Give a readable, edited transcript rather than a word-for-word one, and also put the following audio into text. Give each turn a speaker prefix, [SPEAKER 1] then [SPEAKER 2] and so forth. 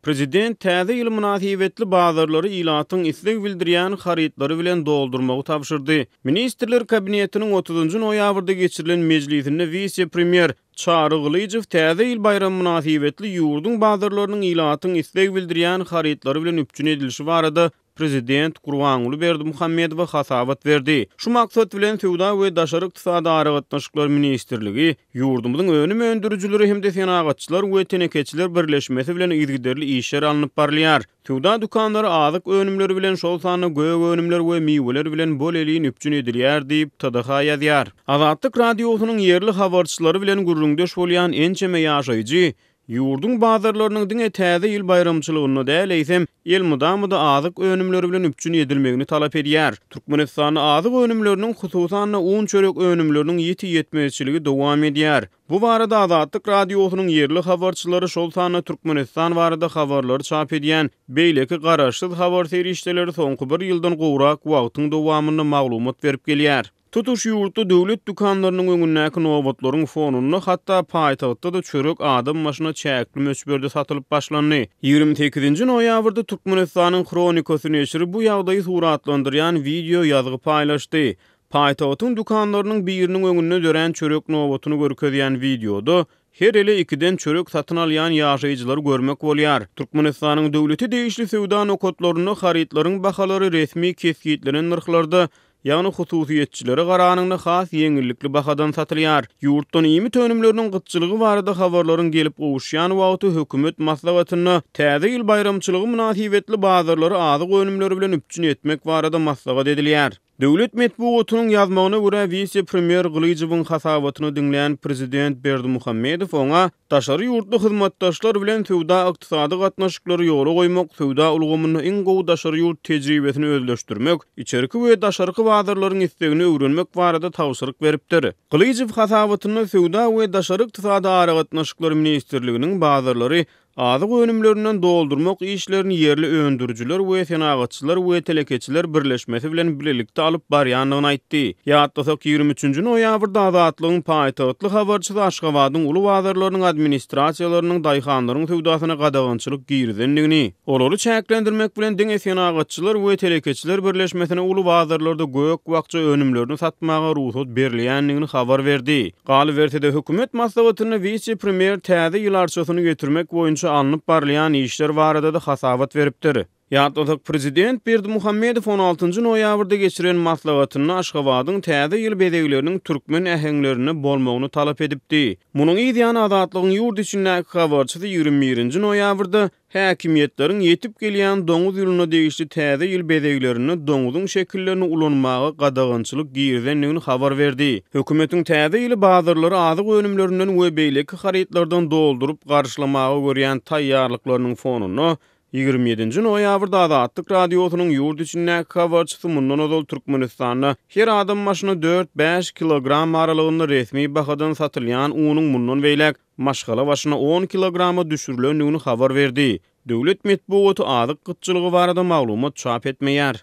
[SPEAKER 1] Prezident täze ýyl münasibetli bazarlary ilatyň isleg bildirýän harytlary bilen doldurmagy tapşyrdy. Ministrler kabinetiniň 30-njy noýabrda geçirilen mejlisinde vice-premier Çary Gylyjew täze ýyl bayramy münasibetli ýurdun bazarlarynyň ilatyň isleg bildirýän harytlary bilen üpjün edilişi barada Prezident Gurbanuly Berdimuhammedow hasabat berdi. Şu maksat bilen Sowda we Daşary ykdysady aragatnaşyklar ministrligi ýurdumyzyň önüm öndürüjileri hem de senagatçylar we tenekeçiler birleşmesi bilen ýygyderli işler alınıp barlýar. Sowda dukanlary azyk önümleri bilen şol sany göýek önümler we miweler bilen boleliň üpjün edilýär diýip TDH ýazýar. Azatlyk radiosynyň yerli habarçylary bilen gurrundaş bolýan ençeme ýaşaýjy ýurdun bazarlarynyň diňe täze ýyl bayramçylygyny däl eýsem el mudamyda azyk önümleri bilen üpjün edilmegini talap edýär. Türkmenistanyň azyk önümleriniň hususan un çörek önümleriniň ýeti-ýetmezçiligi dowam edýär. Bu barada Azatlyk radiosynyň yerli habarçylary şol sany Türkmenistan barada habarlary çap edýän beýleki garaşsyz habar serişdeleri soňky bir ýyldan gowrak wagtyň dowamyny maglumat berip gelýär. Tutuş ýurtda döwlet dukanlarynyň öňündäki nowatlaryň fonuny hatda paýtagtda da çörek adam maşyna çäkli möçberde satylyp başlandy. 28-nji noýabrda Türkmenistanyň Kronikasy neşri bu ýagdaýy suratlandyrýan video ýazgy paýlaşdy. Paýtagtyň dukanlarynyň biriniň öňünde dören çörek nowatyny görkezýän videoda her ele 2den çörek satyn alýan ýaşaýjylary görmek bolýar. Türkmenistanyň döwleti değişli Sowda nokotlaryny harytlaryň bahalary resmi kesgitlerini nyrklarda ýagny hususiýetçilere garanyňda has ýeňillikli bahadan satylýar. Ýurtdan ýymy tönümleriniň gytçylygy barada habarlaryň gelip gowuşýan wagty hökümet maslahatyny täze ýyl bayramçylygy münasibetli bazarlary azyk önümleri bilen üpjün etmek barada maslahat edilýär. Döwlet medeniýetiniň ýazmagyna görä vice-premier Gylyjewiň hasabatyny dinleýän Prezident Berdimuhammedow oňa daşary ýurtly hyzmatdaşlar bilen Sowda ykdysady gatnaşyklary ýola goýmak, Sowda ulgamyny iň gowy daşary ýurt tejribesini özleşdirmek, içerki we daşarky bazarlaryň islegini öwrenmek barada tawsyryk beripdir. Gylyjew hasabatyny Sowda we daşary ykdysady aragatnaşyklary ministrliginiň bazarlary azyk önümlerinden doldurmak işlerini yerli öndürüjiler we senagatçylar we telekeçiler birleşmesi bilen birlikde alyp barýanlygyny aýtdy. Ýatdasak 23-nji noýabrda Azatlygyň paýtagtly habarçysy Aşgabatyň uly bazarlarynyň administrasiýalarynyň daýhanlaryň sowdasyna gadagançylyk girdenligini, olary çäklendirmek bilen diňe senagatçylar we telekeçiler birleşmesine uly bazarlarda göýek wagtça önümlerini satmaga ruhsat berilýänligini habar berdi. Galy berse-de hökümet maslahatyny vice-premier täze ýyl arçasyny getirmek boýunça alınıp barlayan işler barada da hasabat veripdir. Ýatdasak Prezident Berdimuhammedow 16-njy noýabrda geçiren maslahatyny Aşgabatyň täze ýyl bedegleriniň türkmen ähenglerini bolmagyny talap edipdi. Munyň ýa-da Azatlygyň ýurt içindäki habarçysy 21-nji noýabrda häkimiýetleriň ýetip gelýän doňuz ýylyna degişli täze ýyl bedeglerini doňuzyň şekillerini ulanmagy gadagançylyk girdenligini habar berdi. Hökümetiň täze ýyl bazarlary azyk önümlerinden we beýleki harytlardan doldurup garşylamagy görýän taýýarlyklarynyň fonuny 27-nji noýabrda Azatlyk radiosynyň ýurt içindäki habarçysy mundan ozal Türkmenistanyna her adam maşyna 4-5 kilogram aralygynda resmi bahadan satylýan unyň mundan beýlek maşgala başyna 10 kilograma düşürilendigini habar berdi. Döwlet medeniýeti azyk gytçylygy barada maglumat çap etmeýär.